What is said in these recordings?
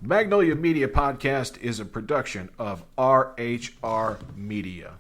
Magnolia Media Podcast is a production of RHR Media.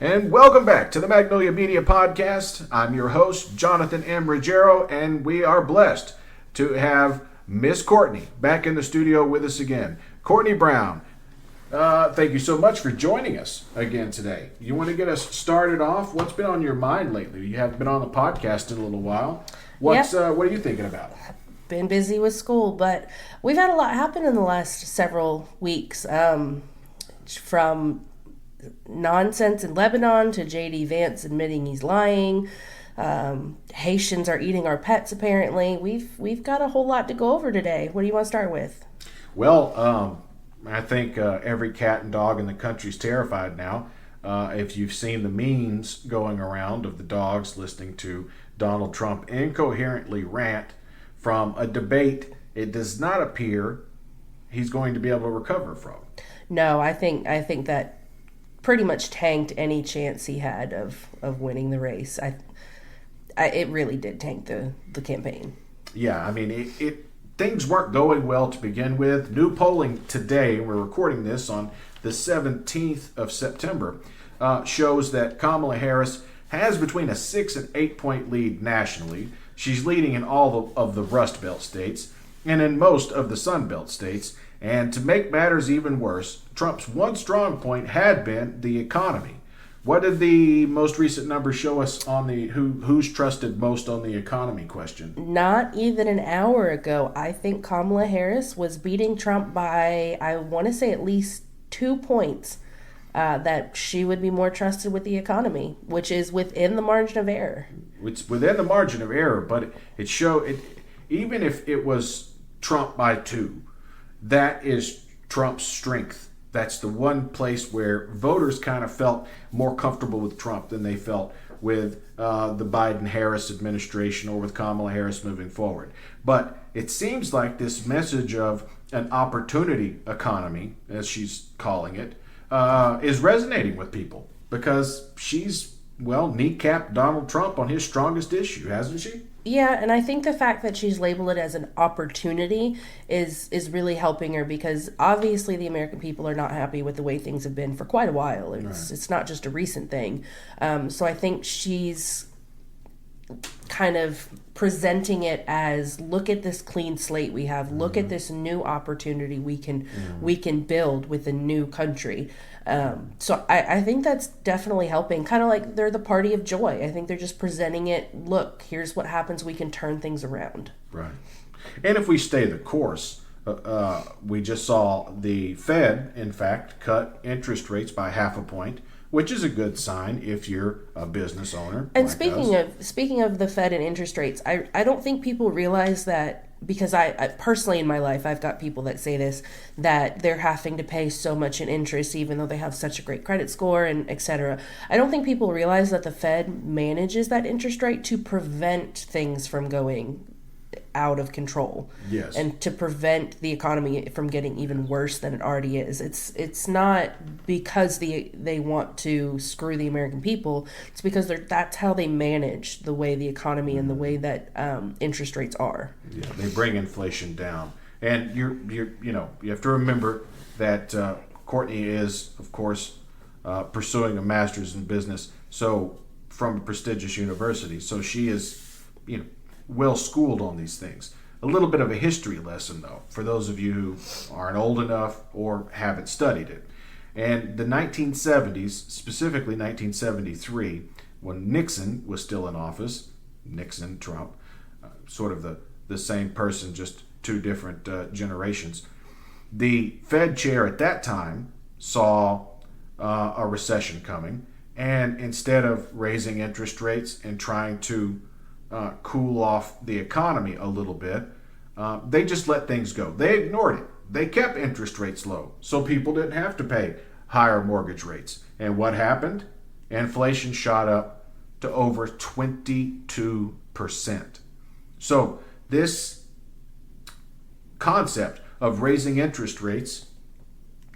And welcome back to the Magnolia Media Podcast. I'm your host, Jonathan M. Ruggiero, and we are blessed to have Miss Courtney back in the studio with us again. Courtney Brown, thank you so much for joining us again today. You want to get us started off? What's been on your mind lately? You haven't been on the podcast in a little while. What are you thinking about? Been busy with school, but we've had a lot happen in the last several weeks. From nonsense in Lebanon to JD Vance admitting he's lying. Haitians are eating our pets, apparently. We've got a whole lot to go over today. What do you want to start with? Well, I think every cat and dog in the country is terrified now. If you've seen the memes going around of the dogs listening to Donald Trump incoherently rant from a debate, it does not appear he's going to be able to recover from. No, I think that pretty much tanked any chance he had of winning the race. It really did tank the campaign. Yeah, I mean, things weren't going well to begin with. New polling today, we're recording this on the 17th of September, shows that Kamala Harris has between a 6 and 8 point lead nationally. She's leading in all of the Rust Belt states and in most of the Sun Belt states. And to make matters even worse, Trump's one strong point had been the economy. What did the most recent numbers show us on the who's trusted most on the economy question? Not even an hour ago, I think Kamala Harris was beating Trump by, I want to say, at least 2 points, that she would be more trusted with the economy, which is within the margin of error. It's within the margin of error, but it showed, even if it was Trump by 2, that is Trump's strength. That's the one place where voters kind of felt more comfortable with Trump than they felt with the Biden-Harris administration or with Kamala Harris moving forward. But it seems like this message of an opportunity economy, as she's calling it, is resonating with people because she's, kneecapped Donald Trump on his strongest issue, hasn't she? Yeah, and I think the fact that she's labeled it as an opportunity is really helping her because obviously the American people are not happy with the way things have been for quite a while. It's not just a recent thing. So I think she's kind of presenting it as, look at this clean slate we have, look at this new opportunity we can build with a new country. So I think that's definitely helping, kind of like they're the party of joy. I think they're just presenting it, look, here's what happens, we can turn things around. Right. And if we stay the course, we just saw the Fed, in fact, cut interest rates by 0.5 point, which is a good sign if you're a business owner. And like speaking of the Fed and interest rates, I don't think people realize that, because I personally in my life, I've got people that say this, that they're having to pay so much in interest even though they have such a great credit score and et cetera. I don't think people realize that the Fed manages that interest rate to prevent things from going out of control. Yes. And to prevent the economy from getting even worse than it already is. It's not because they want to screw the American people. It's because that's how they manage the way the economy and the way that interest rates are. Yeah, they bring inflation down. And you have to remember that Courtney is, of course, pursuing a master's in business, so from a prestigious university. So she is, well schooled on these things. A little bit of a history lesson, though, for those of you who aren't old enough or haven't studied it. And the 1970s, specifically 1973, when Nixon was still in office, Nixon, Trump, sort of the same person, just two different generations. The Fed chair at that time saw a recession coming, and instead of raising interest rates and trying to cool off the economy a little bit, they just let things go. They ignored it. They kept interest rates low, so people didn't have to pay higher mortgage rates. And what happened? Inflation shot up to over 22%. So this concept of raising interest rates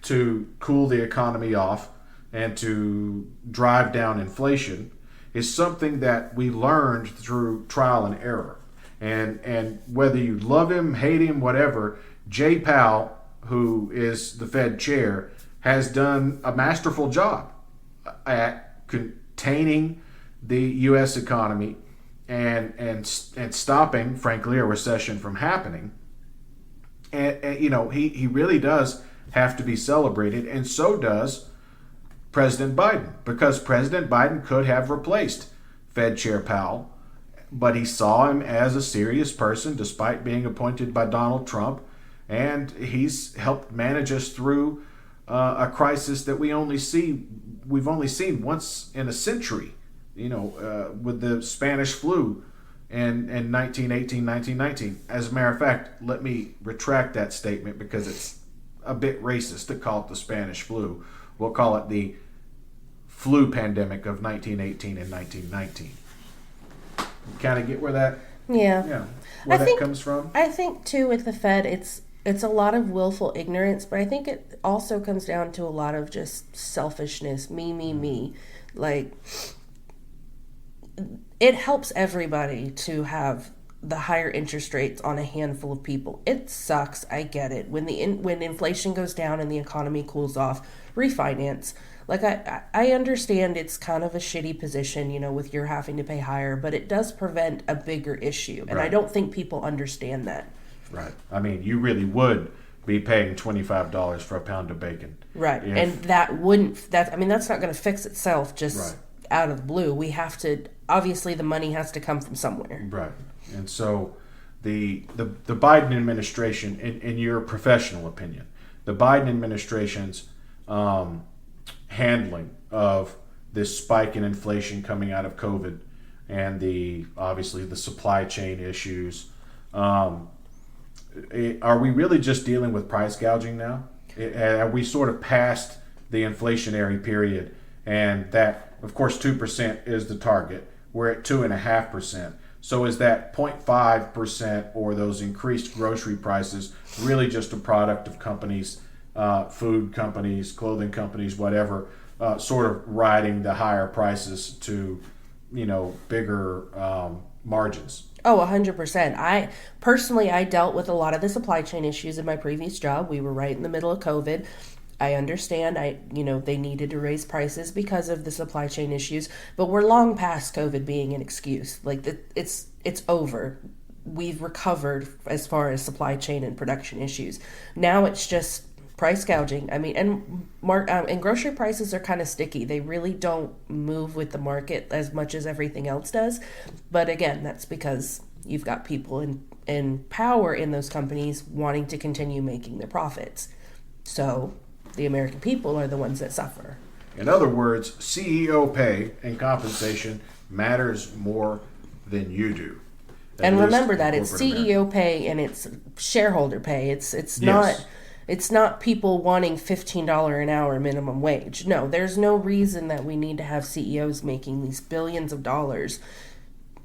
to cool the economy off and to drive down inflation is something that we learned through trial and error. And whether you love him, hate him, whatever, Jay Powell, who is the Fed chair, has done a masterful job at containing the U.S. economy and stopping, frankly, a recession from happening. And he really does have to be celebrated, and so does President Biden, because President Biden could have replaced Fed Chair Powell, but he saw him as a serious person despite being appointed by Donald Trump, and he's helped manage us through a crisis that we've only seen once in a century, with the Spanish flu in 1918, 1919. As a matter of fact, let me retract that statement because it's a bit racist to call it the Spanish flu. We'll call it the flu pandemic of 1918 and 1919. Kind of get where that comes from? I think, too, with the Fed, it's a lot of willful ignorance, but I think it also comes down to a lot of just selfishness, me. Like, it helps everybody to have the higher interest rates on a handful of people. It sucks. I get it. When inflation goes down and the economy cools off, refinance. Like, I understand it's kind of a shitty position, with your having to pay higher, but it does prevent a bigger issue. And right. I don't think people understand that. Right. I mean, you really would be paying $25 for a pound of bacon. Right. And that's not going to fix itself just out of the blue. We have to, obviously the money has to come from somewhere. Right. And so the Biden administration, in your professional opinion, the Biden administration's handling of this spike in inflation coming out of COVID and obviously the supply chain issues, are we really just dealing with price gouging now? Are we sort of past the inflationary period? And that, of course, 2% is the target. We're at 2.5%. So is that 0.5% or those increased grocery prices really just a product of companies, food companies, clothing companies, whatever, sort of riding the higher prices to, bigger margins? Oh, 100%. I dealt with a lot of the supply chain issues in my previous job. We were right in the middle of COVID. I understand. They needed to raise prices because of the supply chain issues, but we're long past COVID being an excuse. Like, it's over. We've recovered as far as supply chain and production issues. Now it's just price gouging. I mean, and grocery prices are kind of sticky. They really don't move with the market as much as everything else does. But again, that's because you've got people in power in those companies wanting to continue making their profits. So the American people are the ones that suffer. In other words, CEO pay and compensation matters more than you do. And remember that it's CEO pay and it's shareholder pay. It's not people wanting $15 an hour minimum wage. No, there's no reason that we need to have CEOs making these billions of dollars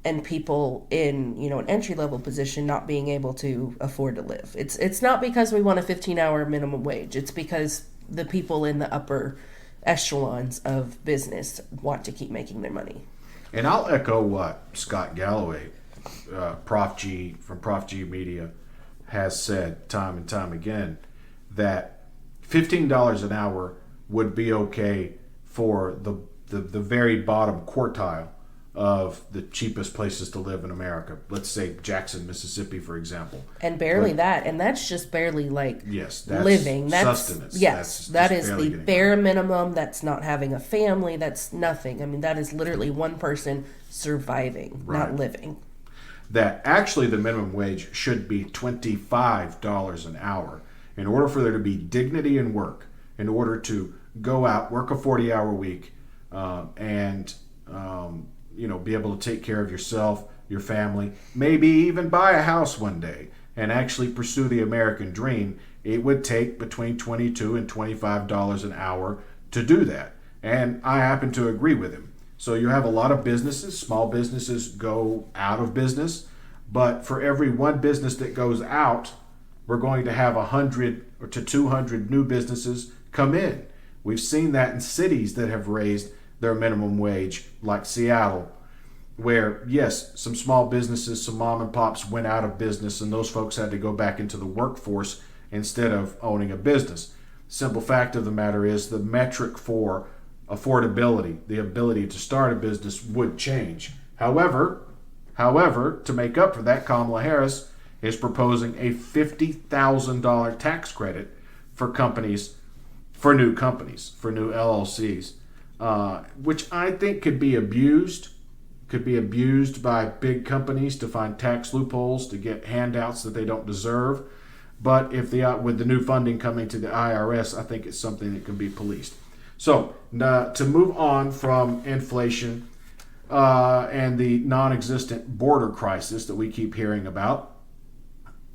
and people in, an entry level position not being able to afford to live. It's not because we want a 15-hour minimum wage. It's because the people in the upper echelons of business want to keep making their money. And I'll echo what Scott Galloway, Prof G from Prof G Media, has said time and time again, that $15 an hour would be okay for the very bottom quartile of the cheapest places to live in America. Let's say Jackson, Mississippi, for example. And barely that. And that's just barely that's living. That's sustenance. Yes, that is the bare minimum. That's not having a family. That's nothing. I mean, that is literally one person surviving, not living. That actually the minimum wage should be $25 an hour in order for there to be dignity in work, in order to go out, work a 40-hour week, and be able to take care of yourself, your family, maybe even buy a house one day and actually pursue the American dream. It would take between $22 and $25 an hour to do that. And I happen to agree with him. So you have a lot of businesses, small businesses go out of business, but for every one business that goes out, we're going to have 100 or to 200 new businesses come in. We've seen that in cities that have raised their minimum wage, like Seattle, where, yes, some small businesses, some mom and pops went out of business, and those folks had to go back into the workforce instead of owning a business. Simple fact of the matter is the metric for affordability, the ability to start a business, would change. However, to make up for that, Kamala Harris is proposing a $50,000 tax credit for new companies, for new LLCs, which I think could be abused by big companies to find tax loopholes to get handouts that they don't deserve. But with the new funding coming to the IRS, I think it's something that can be policed. So to move on from inflation and the non-existent border crisis that we keep hearing about,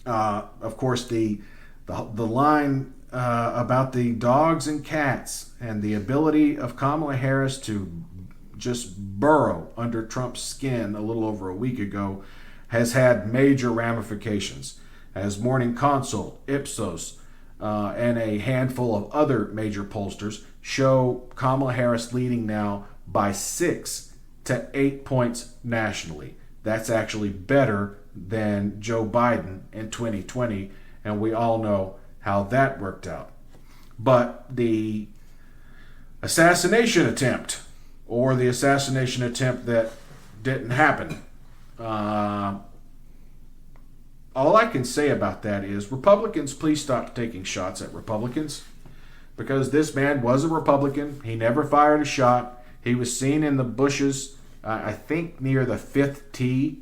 of course the line about the dogs and cats and the ability of Kamala Harris to just burrow under Trump's skin a little over a week ago has had major ramifications, as Morning Consult, Ipsos, and a handful of other major pollsters show Kamala Harris leading now by 6 to 8 points nationally. That's actually better than Joe Biden in 2020, and we all know how that worked out. But the assassination attempt, or the assassination attempt that didn't happen, all I can say about that is, Republicans, please stop taking shots at Republicans, because this man was a Republican. He never fired a shot. He was seen in the bushes, I think near the 5th tee,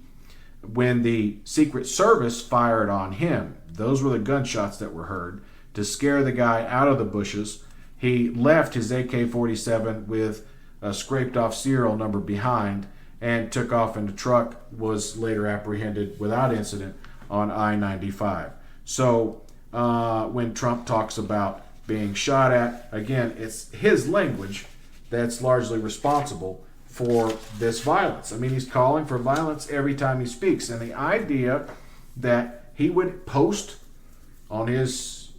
when the Secret Service fired on him. Those were the gunshots that were heard to scare the guy out of the bushes. He left his AK-47 with a scraped off serial number behind and took off in the truck, was later apprehended without incident on I-95. So when Trump talks about being shot at, again, it's his language that's largely responsible for this violence. I mean, he's calling for violence every time he speaks. And the idea that he would post on his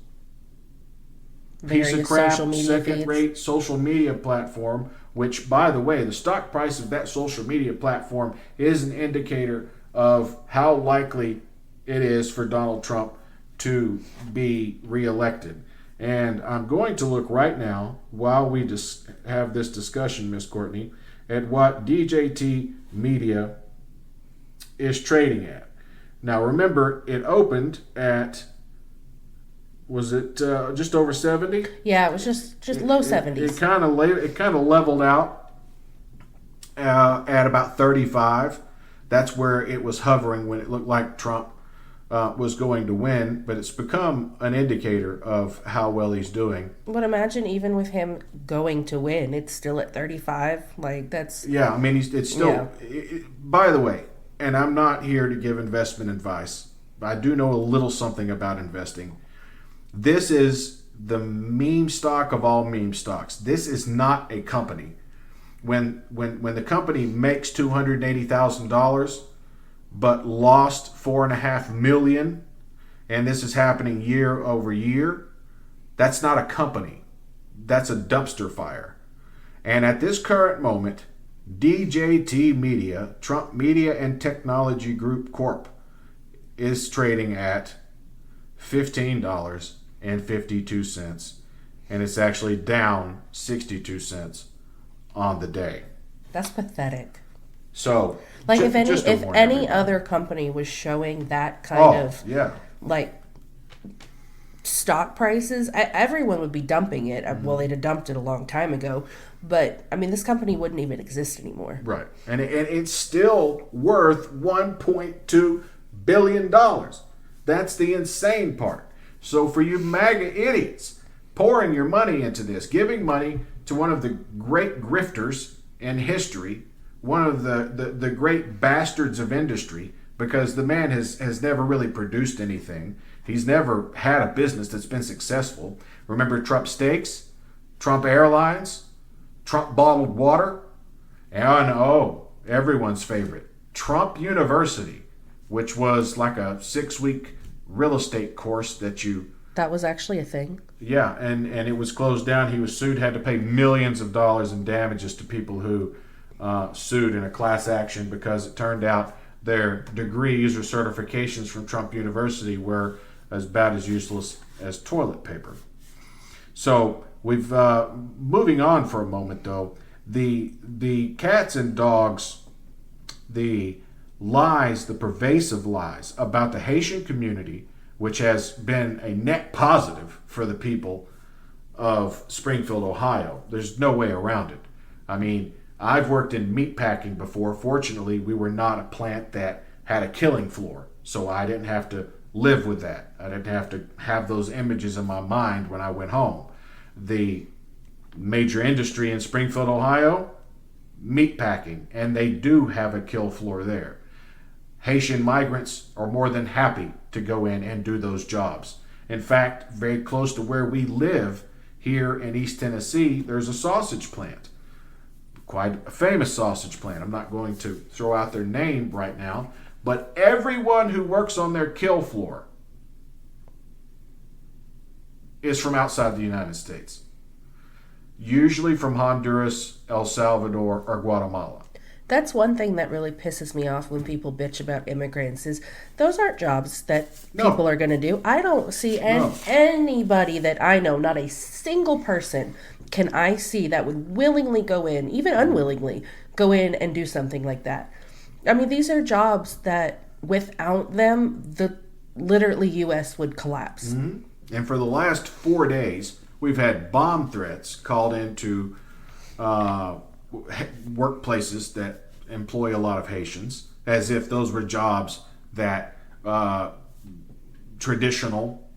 piece of crap, second-rate social media platform, which, by the way, the stock price of that social media platform is an indicator of how likely it is for Donald Trump to be reelected. And I'm going to look right now, while we have this discussion, Miss Courtney, at what DJT Media is trading at. Now, remember, it opened at, was it just over 70? Yeah, it was just low 70s. It kind of leveled out at about 35. That's where it was hovering when it looked like Trump was going to win, but it's become an indicator of how well he's doing. But imagine even with him going to win, it's still at 35. Like, that's... Yeah, I mean, it's still... Yeah. By the way, and I'm not here to give investment advice, but I do know a little something about investing. This is the meme stock of all meme stocks. This is not a company. when the company makes $280,000 but lost $4.5 million, and this is happening year over year, that's not a company. That's a dumpster fire. And at this current moment, DJT Media, Trump Media and Technology Group Corp, is trading at $15.52, and it's actually down 62 cents on the day. That's pathetic. So, like if any other company was showing that kind of like stock prices, everyone would be dumping it. Well, they'd have dumped it a long time ago, but I mean, this company wouldn't even exist anymore. Right, and it's still worth $1.2 billion. That's the insane part. So for you MAGA idiots pouring your money into this, giving money to one of the great grifters in history, one of the great bastards of industry, because the man has never really produced anything. He's never had a business that's been successful. Remember Trump Steaks, Trump Airlines, Trump Bottled Water, and everyone's favorite, Trump University, which was like a 6-week real estate course that was actually a thing. Yeah, and it was closed down. He was sued, had to pay millions of dollars in damages to people who sued in a class action because it turned out their degrees or certifications from Trump University were as bad as useless as toilet paper. So we've moving on for a moment though. The cats and dogs, the lies, the pervasive lies about the Haitian community, which has been a net positive for the people of Springfield, Ohio. There's no way around it. I mean, I've worked in meat packing before. Fortunately, we were not a plant that had a killing floor, so I didn't have to live with that. I didn't have to have those images in my mind when I went home. The major industry in Springfield, Ohio, meat packing, and they do have a kill floor there. Haitian migrants are more than happy to go in and do those jobs. In fact, very close to where we live here in East Tennessee, there's a sausage plant. Quite a famous sausage plant. I'm not going to throw out their name right now, but everyone who works on their kill floor is from outside the United States. Usually from Honduras, El Salvador, or Guatemala. That's one thing that really pisses me off when people bitch about immigrants is those aren't jobs that people are going to do. I don't see anybody that I know, not a single person can I see that would willingly go in, even unwillingly, go in and do something like that. I mean, these are jobs that without them, the literally U.S. would collapse. Mm-hmm. And for the last 4 days, we've had bomb threats called into workplaces that employ a lot of Haitians, as if those were jobs that traditional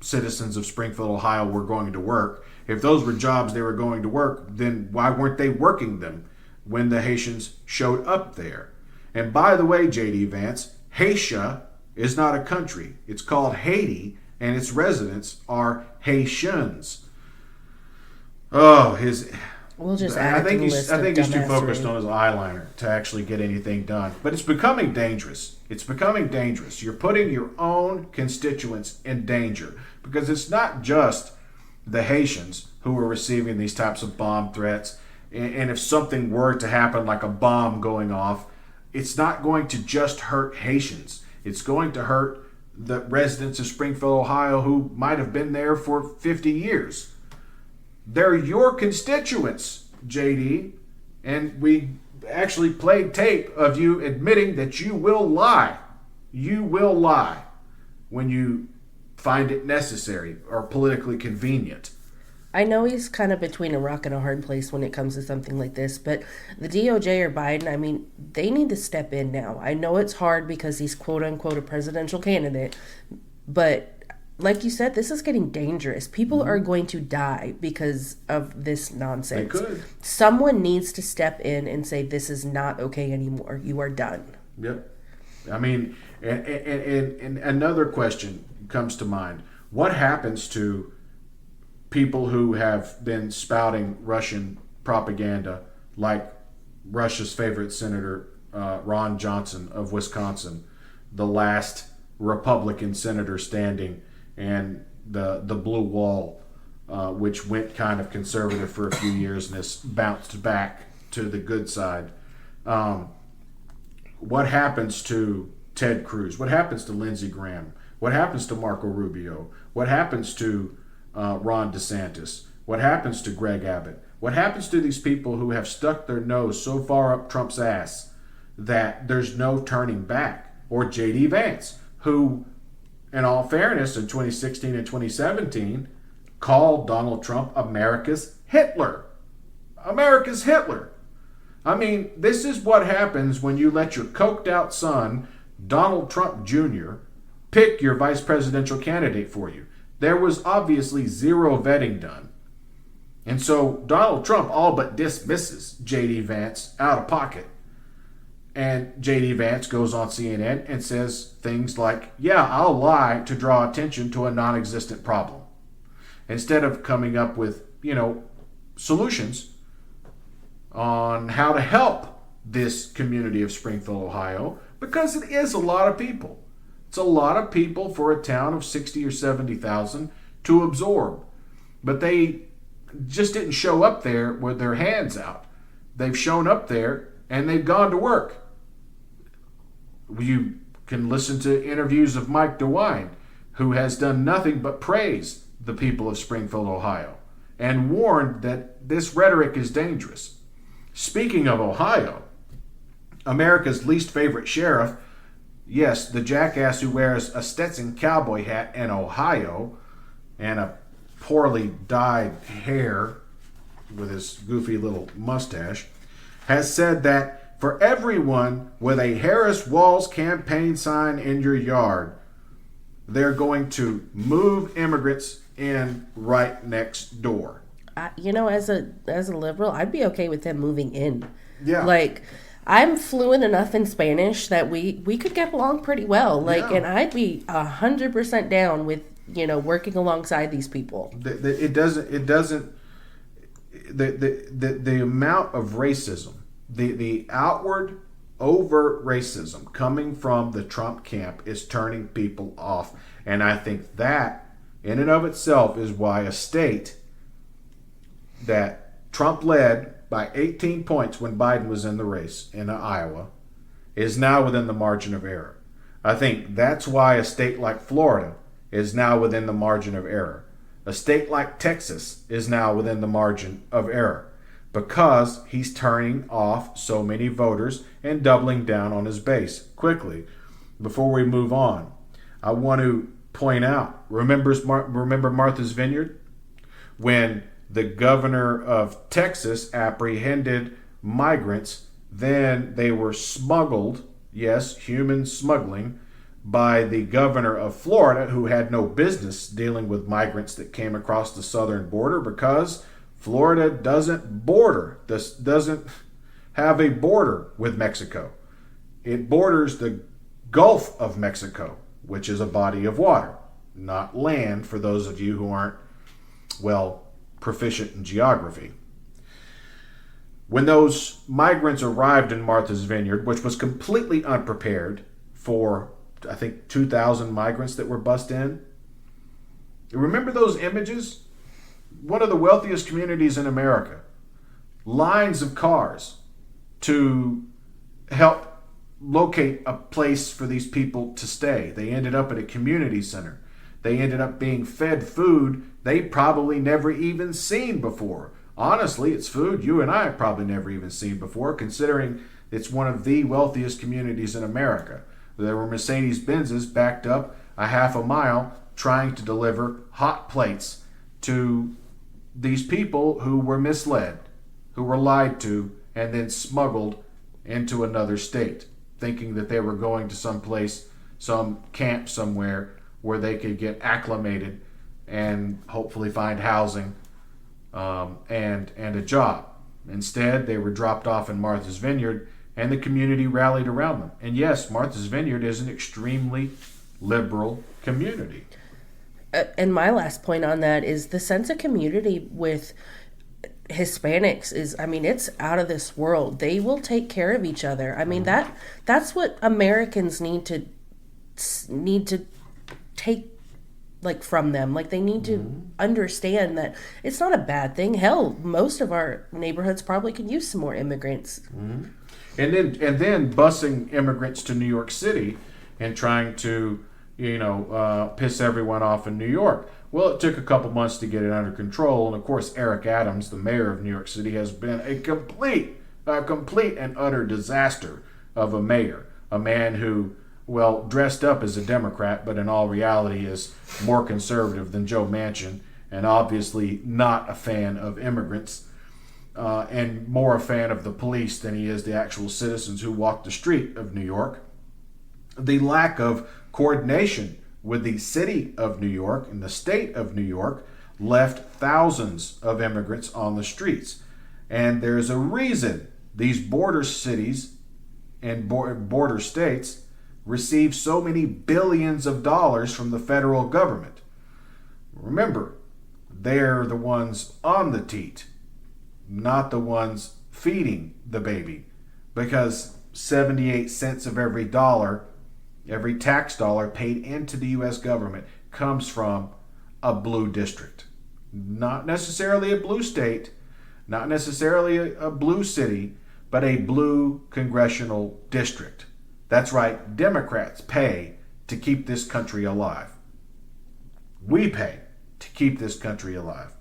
citizens of Springfield, Ohio were going to work. If those were jobs they were going to work, then why weren't they working them when the Haitians showed up there? And by the way, JD Vance, Haitian is not a country. It's called Haiti, and its residents are Haitians. We'll just add I think he's too focused on his eyeliner to actually get anything done. But it's becoming dangerous. It's becoming dangerous. You're putting your own constituents in danger because it's not just the Haitians who are receiving these types of bomb threats. And if something were to happen, like a bomb going off, it's not going to just hurt Haitians. It's going to hurt the residents of Springfield, Ohio, who might have been there for 50 years. They're your constituents, JD, and we actually played tape of you admitting that you will lie. You will lie when you find it necessary or politically convenient. I know he's kind of between a rock and a hard place when it comes to something like this, but the DOJ or Biden, I mean, they need to step in now. I know it's hard because he's quote-unquote a presidential candidate, but like you said, this is getting dangerous. People are going to die because of this nonsense. They could. Someone needs to step in and say, this is not okay anymore. You are done. Yep. I mean, and another question comes to mind. What happens to people who have been spouting Russian propaganda like Russia's favorite senator, Ron Johnson of Wisconsin, the last Republican senator standing, and the blue wall, which went kind of conservative for a few years and has bounced back to the good side. What happens to Ted Cruz? What happens to Lindsey Graham? What happens to Marco Rubio? What happens to Ron DeSantis? What happens to Greg Abbott? What happens to these people who have stuck their nose so far up Trump's ass that there's no turning back? Or JD Vance, who, in all fairness, in 2016 and 2017, called Donald Trump America's Hitler. America's Hitler. I mean, this is what happens when you let your coked out son, Donald Trump Jr., pick your vice presidential candidate for you. There was obviously zero vetting done. And so Donald Trump all but dismisses JD Vance out of pocket. And JD Vance goes on CNN and says things like, yeah, I'll lie to draw attention to a non-existent problem. Instead of coming up with, solutions on how to help this community of Springfield, Ohio, because it is a lot of people. It's a lot of people for a town of 60 or 70,000 to absorb. But they just didn't show up there with their hands out. They've shown up there and they've gone to work. You can listen to interviews of Mike DeWine, who has done nothing but praise the people of Springfield, Ohio, and warned that this rhetoric is dangerous. Speaking of Ohio, America's least favorite sheriff, yes, the jackass who wears a Stetson cowboy hat in Ohio and a poorly dyed hair with his goofy little mustache, has said that for everyone with a Harris Walls campaign sign in your yard, they're going to move immigrants in right next door. As a liberal, I'd be okay with them moving in. Yeah. Like, I'm fluent enough in Spanish that we could get along pretty well. Like, yeah. And I'd be 100% down with, working alongside these people. The amount of racism, the outward, overt racism coming from the Trump camp is turning people off. And I think that, in and of itself, is why a state that Trump led by 18 points when Biden was in the race in Iowa is now within the margin of error. I think that's why a state like Florida is now within the margin of error. A state like Texas is now within the margin of error because he's turning off so many voters and doubling down on his base. Quickly, before we move on, I want to point out, remember Martha's Vineyard? When the governor of Texas apprehended migrants, then they were smuggled, yes, human smuggling, by the governor of Florida, who had no business dealing with migrants that came across the southern border because Florida doesn't have a border with Mexico. It borders the Gulf of Mexico, which is a body of water, not land for those of you who aren't, proficient in geography. When those migrants arrived in Martha's Vineyard, which was completely unprepared for, I think, 2,000 migrants that were bussed in, remember those images? One of the wealthiest communities in America. Lines of cars to help locate a place for these people to stay. They ended up at a community center. They ended up being fed food they probably never even seen before. Honestly, it's food you and I have probably never even seen before, considering it's one of the wealthiest communities in America. There were Mercedes-Benzes backed up a half a mile trying to deliver hot plates to these people who were misled, who were lied to, and then smuggled into another state, thinking that they were going to some place, some camp somewhere where they could get acclimated and hopefully find housing and a job. Instead, they were dropped off in Martha's Vineyard, and the community rallied around them. And yes, Martha's Vineyard is an extremely liberal community. And my last point on that is the sense of community with Hispanics is, I mean, it's out of this world. They will take care of each other. I mean, that's what Americans need to take, like, from them. Like, they need to understand that it's not a bad thing. Hell, most of our neighborhoods probably could use some more immigrants. And then busing immigrants to New York City and trying to, piss everyone off in New York. Well, it took a couple months to get it under control, and of course, Eric Adams, the mayor of New York City, has been a complete and utter disaster of a mayor. A man who, well, dressed up as a Democrat, but in all reality is more conservative than Joe Manchin, and obviously not a fan of immigrants, and more a fan of the police than he is the actual citizens who walk the street of New York. The lack of coordination with the city of New York and the state of New York left thousands of immigrants on the streets. And there's a reason these border cities and border states receive so many billions of dollars from the federal government. Remember, they're the ones on the teat, not the ones feeding the baby, because 78 cents of every dollar, every tax dollar paid into the U.S. government comes from a blue district. Not necessarily a blue state, not necessarily a blue city, but a blue congressional district. That's right, Democrats pay to keep this country alive. We pay to keep this country alive.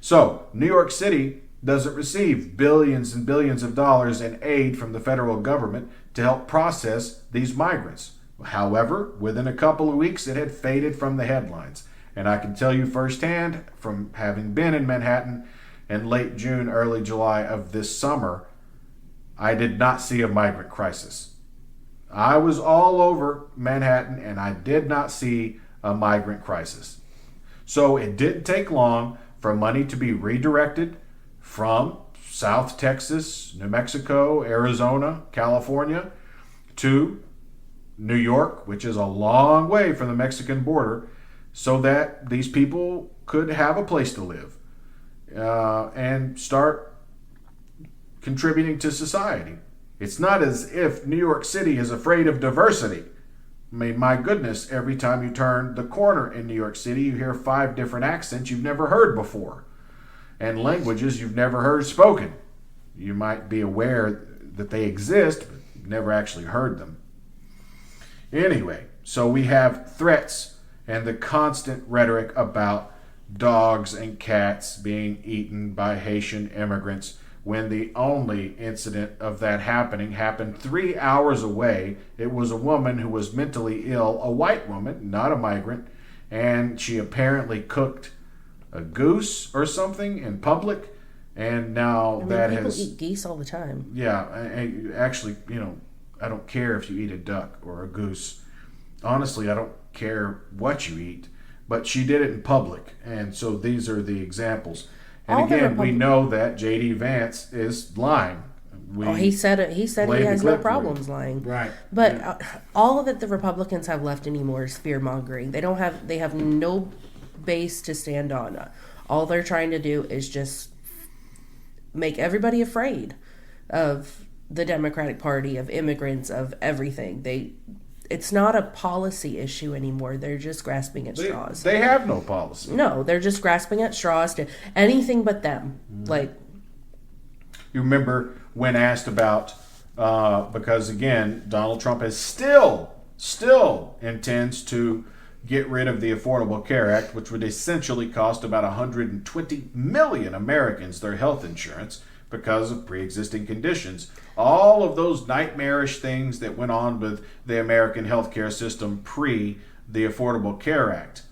So, New York City doesn't receive billions and billions of dollars in aid from the federal government to help process these migrants. However, within a couple of weeks, it had faded from the headlines. And I can tell you firsthand, from having been in Manhattan in late June, early July of this summer, I did not see a migrant crisis. I was all over Manhattan, and I did not see a migrant crisis. So it didn't take long for money to be redirected from South Texas, New Mexico, Arizona, California, to New York, which is a long way from the Mexican border, so that these people could have a place to live and start contributing to society. It's not as if New York City is afraid of diversity. I mean, my goodness, every time you turn the corner in New York City, you hear 5 different accents you've never heard before, and languages you've never heard spoken. You might be aware that they exist, but never actually heard them. Anyway, so we have threats and the constant rhetoric about dogs and cats being eaten by Haitian immigrants, when the only incident of that happened 3 hours away. It was a woman who was mentally ill, a white woman, not a migrant, and she apparently cooked a goose or something in public, and now People eat geese all the time. Yeah, actually, I don't care if you eat a duck or a goose. Honestly, I don't care what you eat, but she did it in public, and so these are the examples. And again, we know that JD Vance is lying. He said it. He said he has no problems lying. Right. But all that the Republicans have left anymore is fear mongering. They have no base to stand on. All they're trying to do is just make everybody afraid of the Democratic Party, of immigrants, of everything. It's not a policy issue anymore. They're just grasping at straws. They have no policy. No, they're just grasping at straws to anything but them. Like, you remember when asked about, because again, Donald Trump is still intends to get rid of the Affordable Care Act, which would essentially cost about 120 million Americans their health insurance because of pre-existing conditions. All of those nightmarish things that went on with the American healthcare system pre the Affordable Care Act,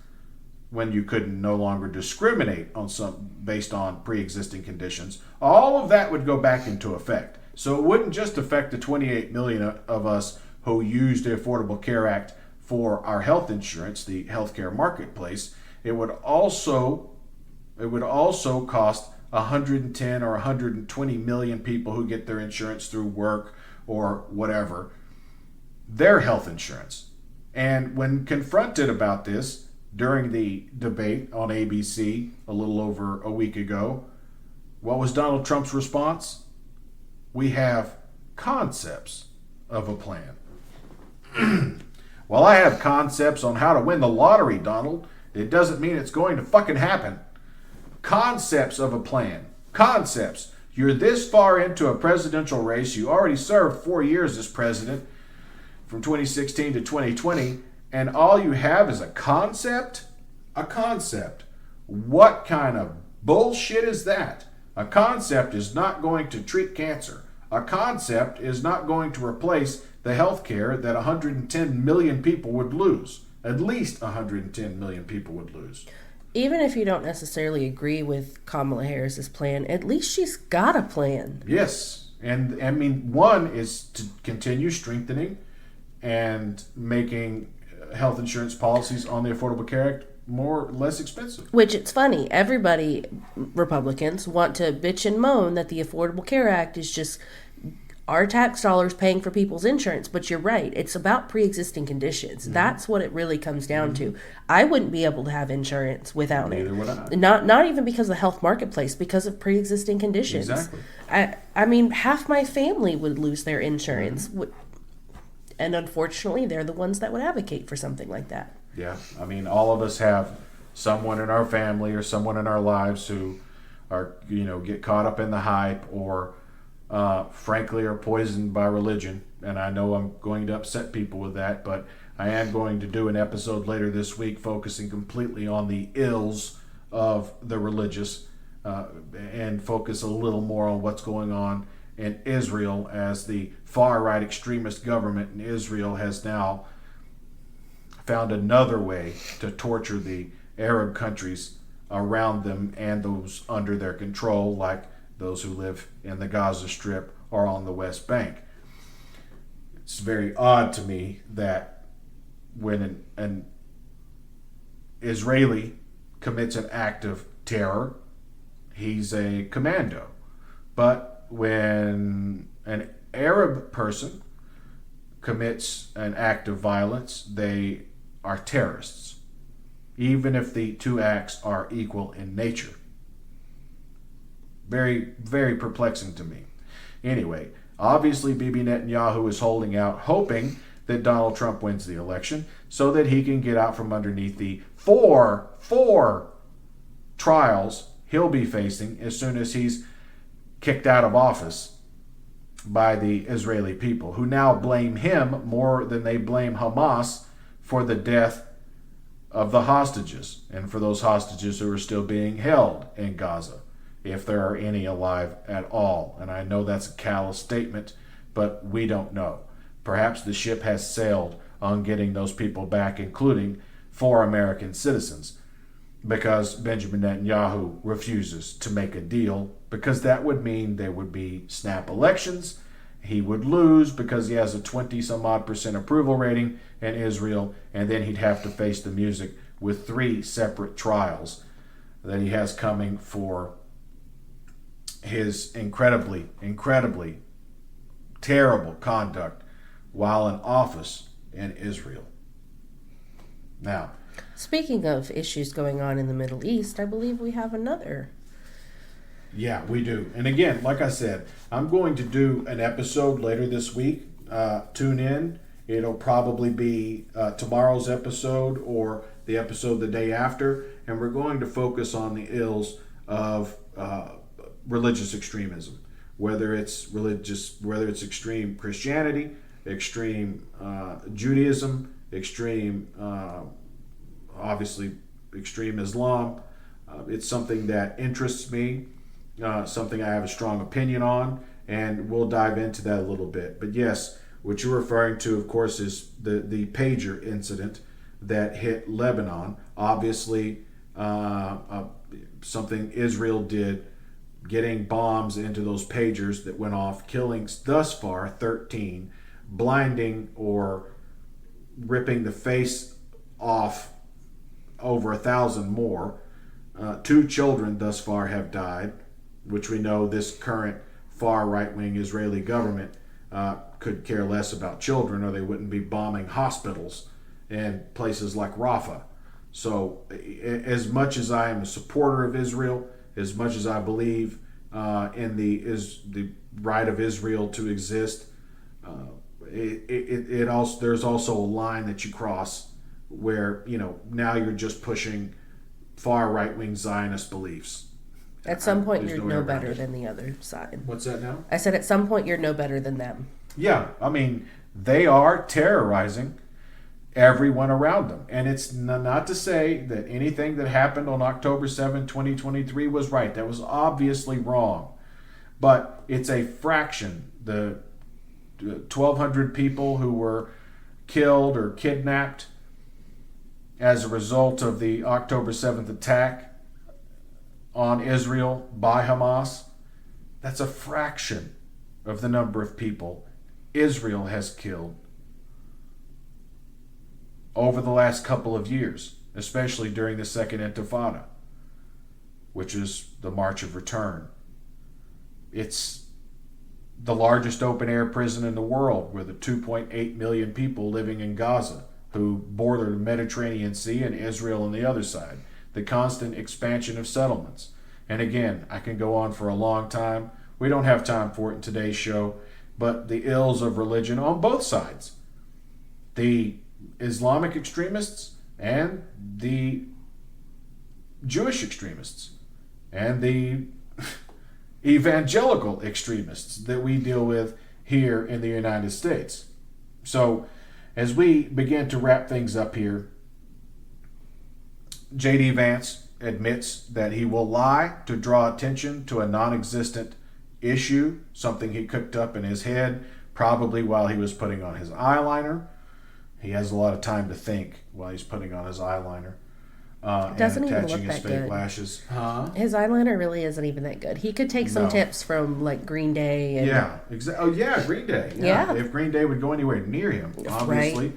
when you could no longer discriminate on based on pre-existing conditions, all of that would go back into effect. So it wouldn't just affect the 28 million of us who used the Affordable Care Act for our health insurance, the healthcare marketplace. It would also cost 110 or 120 million people who get their insurance through work or whatever, their health insurance. And when confronted about this during the debate on ABC a little over a week ago, What was Donald Trump's response? We have concepts of a plan. Well, I have concepts on how to win the lottery, Donald. It doesn't mean it's going to fucking happen. Concepts of a plan. Concepts. You're this far into a presidential race. You already served 4 years as president from 2016 to 2020, and all you have is a concept? A concept. What kind of bullshit is that? A concept is not going to treat cancer. A concept is not going to replace the health care that 110 million people would lose. At least 110 million people would lose. Even if you don't necessarily agree with Kamala Harris's plan, at least she's got a plan. Yes. And I mean, one is to continue strengthening and making health insurance policies on the Affordable Care Act less expensive. Which, it's funny, everybody, Republicans, want to bitch and moan that the Affordable Care Act is just our tax dollars paying for people's insurance. But you're right, it's about pre-existing conditions. Mm-hmm. That's what it really comes down to. I wouldn't be able to have insurance without Neither would I. Not even because of the health marketplace, because of pre-existing conditions. Exactly. I mean, half my family would lose their insurance. Mm-hmm. And unfortunately, they're the ones that would advocate for something like that. Yeah, I mean, all of us have someone in our family or someone in our lives who are, get caught up in the hype or, frankly, are poisoned by religion. And I know I'm going to upset people with that, but I am going to do an episode later this week focusing completely on the ills of the religious and focus a little more on what's going on in Israel, as the far-right extremist government in Israel has now found another way to torture the Arab countries around them and those under their control, like those who live in the Gaza Strip or on the West Bank. It's very odd to me that when an Israeli commits an act of terror, he's a commando. But when an Arab person commits an act of violence, they are terrorists, even if the two acts are equal in nature. Very, very perplexing to me. Anyway, obviously Bibi Netanyahu is holding out, hoping that Donald Trump wins the election so that he can get out from underneath the four trials he'll be facing as soon as he's kicked out of office by the Israeli people, who now blame him more than they blame Hamas for the death of the hostages and for those hostages who are still being held in Gaza, if there are any alive at all. And I know that's a callous statement, but we don't know. Perhaps the ship has sailed on getting those people back, including 4 American citizens, because Benjamin Netanyahu refuses to make a deal, because that would mean there would be snap elections. He would lose because he has a 20-some-odd% approval rating in Israel, and then he'd have to face the music with 3 separate trials that he has coming for his incredibly terrible conduct while in office in Israel. Now, speaking of issues going on in the Middle East, I believe we have another. Yeah, we do. And again, like I said, I'm going to do an episode later this week. Tune in. It'll probably be tomorrow's episode or the episode the day after. And we're going to focus on the ills of religious extremism, whether it's extreme Christianity, extreme Judaism, extreme, obviously, extreme Islam. It's something that interests me, something I have a strong opinion on, and we'll dive into that a little bit. But yes, what you're referring to, of course, is the pager incident that hit Lebanon. Obviously, something Israel did, getting bombs into those pagers that went off, killing thus far 13, blinding or ripping the face off over 1,000 more. 2 children thus far have died, which we know this current far right-wing Israeli government could care less about children, or they wouldn't be bombing hospitals and places like Rafah. So as much as I am a supporter of Israel, as much as I believe in the right of Israel to exist. It also, there's also a line that you cross where now you're just pushing far right wing Zionist beliefs. At some point, There's you're no way no around better it. than the other side. What's that now? I said at some point, you're no better than them. Yeah, I mean, they are terrorizing everyone around them. And it's not to say that anything that happened on October 7, 2023 was right. That was obviously wrong. But it's a fraction. The 1,200 people who were killed or kidnapped as a result of the October 7th attack on Israel by Hamas, that's a fraction of the number of people Israel has killed over the last couple of years, especially during the Second Intifada, which is the March of Return. It's the largest open-air prison in the world, with the 2.8 million people living in Gaza who border the Mediterranean Sea and Israel on the other side. The constant expansion of settlements. And again, I can go on for a long time. We don't have time for it in today's show, but the ills of religion on both sides. The Islamic extremists and the Jewish extremists and the evangelical extremists that we deal with here in the United States. So, as we begin to wrap things up here, JD Vance admits that he will lie to draw attention to a non-existent issue, something he cooked up in his head, probably while he was putting on his eyeliner. He has a lot of time to think while he's putting on his eyeliner. Doesn't and even attaching look his that fake good. lashes. His eyeliner really isn't even that good. He could take some No. tips from like Green Day. And Yeah, exactly. Oh, yeah, Green Day. Yeah. If Green Day would go anywhere near him, obviously.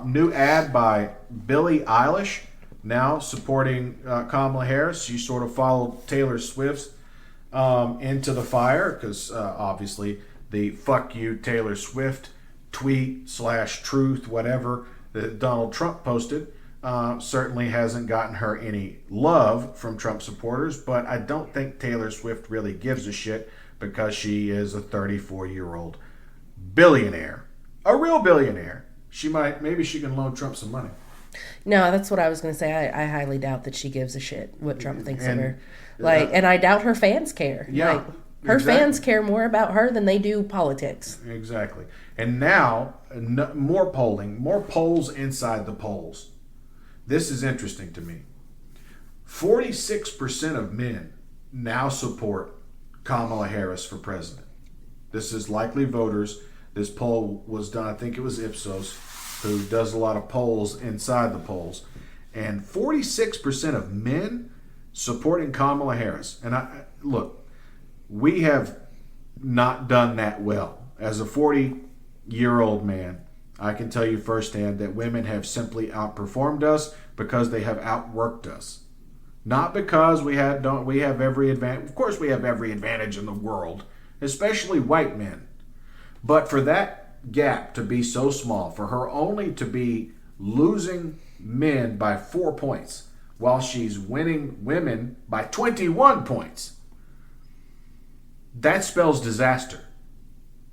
New ad by Billie Eilish, now supporting Kamala Harris. She sort of followed Taylor Swift's into the fire because obviously the "fuck you Taylor Swift" tweet / truth, whatever, that Donald Trump posted certainly hasn't gotten her any love from Trump supporters, but I don't think Taylor Swift really gives a shit because she is a 34-year-old billionaire, a real billionaire. Maybe she can loan Trump some money. No, that's what I was going to say. I highly doubt that she gives a shit what Trump thinks of And, her. And I doubt her fans care. Yeah, Like, her exactly. fans care more about her than they do politics. Exactly. And now, more polling, more polls inside the polls. This is interesting to me. 46% of men now support Kamala Harris for president. This is likely voters. This poll was done, I think it was Ipsos, who does a lot of polls inside the polls. And 46% of men supporting Kamala Harris. And look, we have not done that well. As a 40-year-old man, I can tell you firsthand that women have simply outperformed us because they have outworked us. Not because we have every advantage. Of course we have every advantage in the world, especially white men. But for that gap to be so small, for her only to be losing men by 4 points while she's winning women by 21 points, that spells disaster.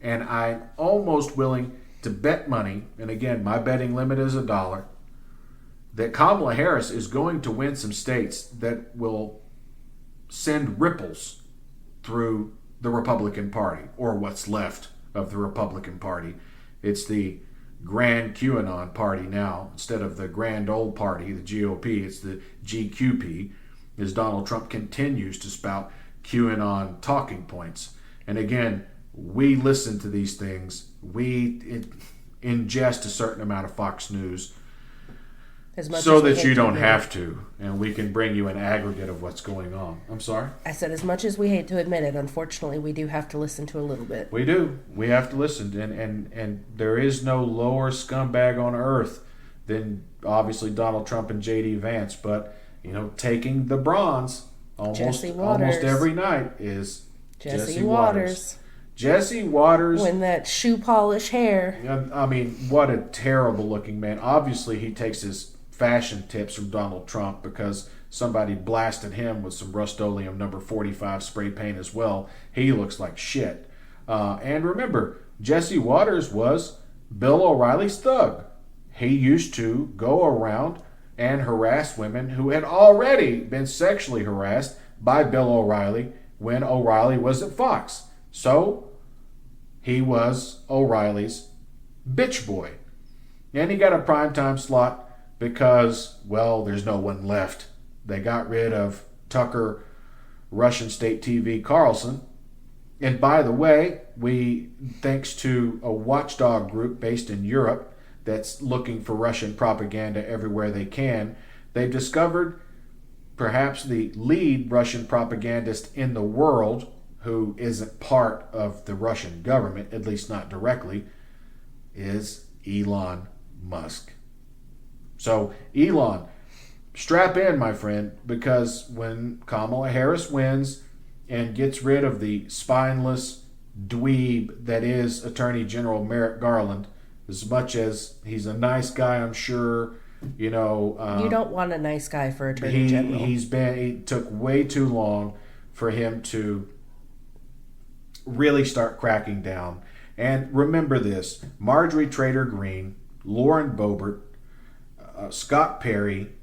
And I'm almost willing to bet money, and again, my betting limit is $1, that Kamala Harris is going to win some states that will send ripples through the Republican Party, or what's left of the Republican Party. It's the Grand QAnon Party now. Instead of the Grand Old Party, the GOP, it's the GQP, as Donald Trump continues to spout QAnon talking points. And again, we listen to these things. We ingest a certain amount of Fox News so that you don't have to, and we can bring you an aggregate of what's going on. I'm sorry? I said, as much as we hate to admit it, unfortunately, we do have to listen to a little bit. We do. We have to listen. And there is no lower scumbag on earth than, obviously, Donald Trump and JD Vance. But, taking the bronze almost every night is Jesse Waters. Jesse Waters. When that shoe polish hair. I mean, what a terrible looking man. Obviously, he takes his fashion tips from Donald Trump because somebody blasted him with some Rust-Oleum number 45 spray paint as well. He looks like shit. And remember, Jesse Waters was Bill O'Reilly's thug. He used to go around and harass women who had already been sexually harassed by Bill O'Reilly when O'Reilly was at Fox. So he was O'Reilly's bitch boy. And he got a primetime slot because, well, there's no one left. They got rid of Tucker, Russian state TV Carlson. And by the way, thanks to a watchdog group based in Europe that's looking for Russian propaganda everywhere they can, they've discovered perhaps the lead Russian propagandist in the world who isn't part of the Russian government, at least not directly, is Elon Musk. So, Elon, strap in, my friend, because when Kamala Harris wins and gets rid of the spineless dweeb that is Attorney General Merrick Garland, as much as he's a nice guy, I'm sure, you don't want a nice guy for Attorney General. It took way too long for him to really start cracking down. And remember this: Marjorie Taylor Greene, Lauren Boebert, Scott Perry,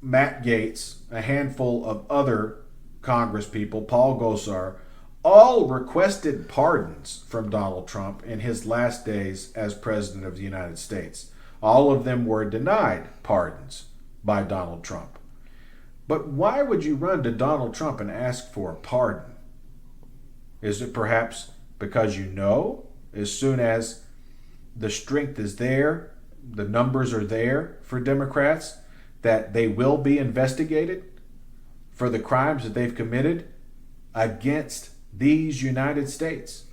Matt Gaetz, a handful of other Congress people, Paul Gosar, all requested pardons from Donald Trump in his last days as President of the United States. All of them were denied pardons by Donald Trump. But why would you run to Donald Trump and ask for a pardon? Is it perhaps because you know as soon as the strength is there, the numbers are there for Democrats, that they will be investigated for the crimes that they've committed against these United States?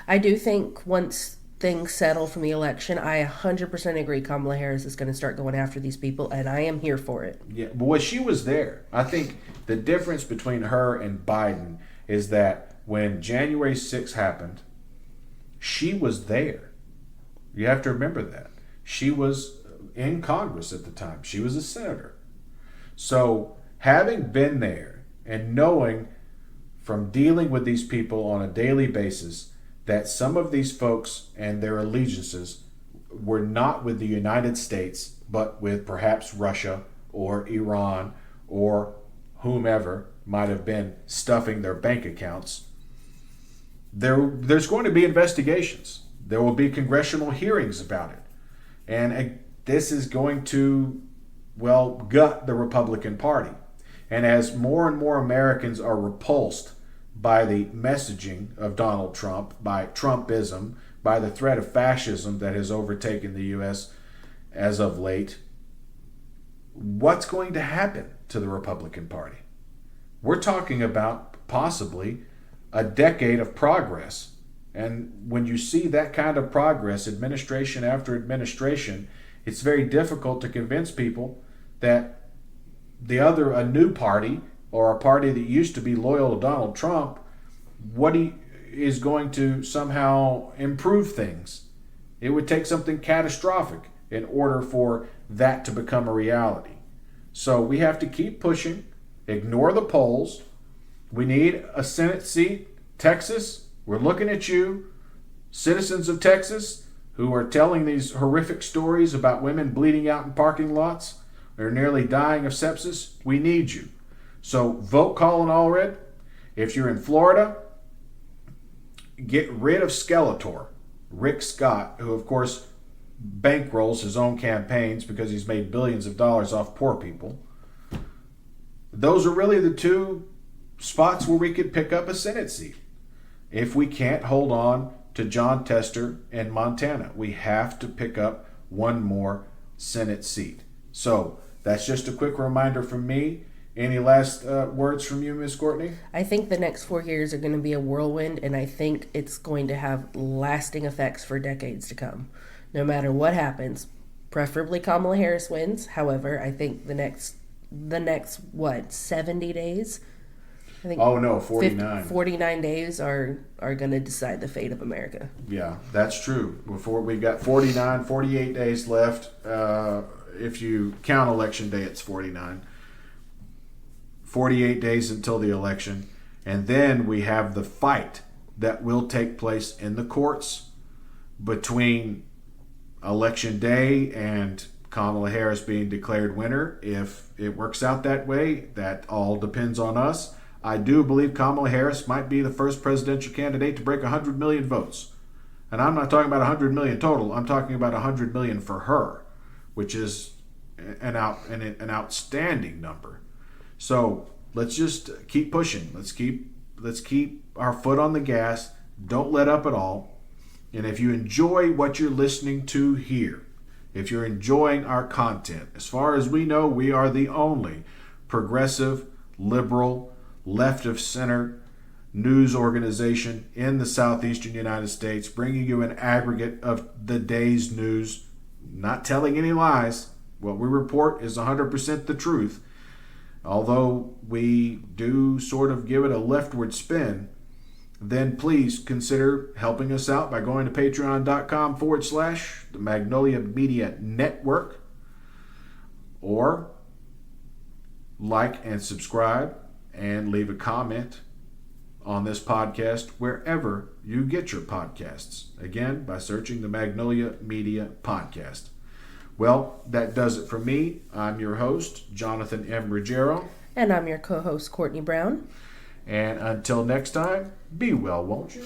I do think once things settle from the election, I 100% agree Kamala Harris is going to start going after these people, and I am here for it. Yeah, but she was there. I think the difference between her and Biden is that when January 6th happened, she was there. You have to remember that. She was in Congress at the time. She was a senator. So having been there and knowing from dealing with these people on a daily basis that some of these folks and their allegiances were not with the United States, but with perhaps Russia or Iran or whomever might have been stuffing their bank accounts, there's going to be investigations. There will be congressional hearings about it. And this is going to, well, gut the Republican Party. And as more and more Americans are repulsed by the messaging of Donald Trump, by Trumpism, by the threat of fascism that has overtaken the U.S. as of late, what's going to happen to the Republican Party? We're talking about possibly a decade of progress. And when you see that kind of progress, administration after administration, it's very difficult to convince people that a new party or a party that used to be loyal to Donald Trump, is going to somehow improve things. It would take something catastrophic in order for that to become a reality. So we have to keep pushing, ignore the polls. We need a Senate seat. Texas, we're looking at you, citizens of Texas, who are telling these horrific stories about women bleeding out in parking lots or nearly dying of sepsis. We need you. So vote Colin Allred. If you're in Florida, get rid of Skeletor, Rick Scott, who of course bankrolls his own campaigns because he's made billions of dollars off poor people. Those are really the two spots where we could pick up a Senate seat. If we can't hold on to John Tester in Montana, we have to pick up one more Senate seat. So that's just a quick reminder from me. Any last words from you, Ms. Courtney? I think the next 4 years are going to be a whirlwind, and I think it's going to have lasting effects for decades to come. No matter what happens, preferably Kamala Harris wins. However, I think the next 70 days I think Oh no, 49. 49 days are going to decide the fate of America. Yeah, that's true. Before we've got 48 days left. If you count election day, it's 49. 48 days until the election. And then we have the fight that will take place in the courts between election day and Kamala Harris being declared winner. If it works out that way, that all depends on us. I do believe Kamala Harris might be the first presidential candidate to break 100 million votes. And I'm not talking about 100 million total. I'm talking about 100 million for her, which is an outstanding number. So let's just keep pushing. Let's keep our foot on the gas. Don't let up at all. And if you enjoy what you're listening to here, if you're enjoying our content, as far as we know, we are the only progressive, liberal, left of center news organization in the southeastern United States, bringing you an aggregate of the day's news, not telling any lies. What we report is 100% the truth. Although we do sort of give it a leftward spin, then please consider helping us out by going to patreon.com/the Magnolia Media Network, or like and subscribe and leave a comment on this podcast wherever you get your podcasts. Again, by searching the Magnolia Media Podcast. Well, that does it for me. I'm your host, Jonathan M. Ruggiero. And I'm your co-host, Courtney Brown. And until next time, be well, won't you?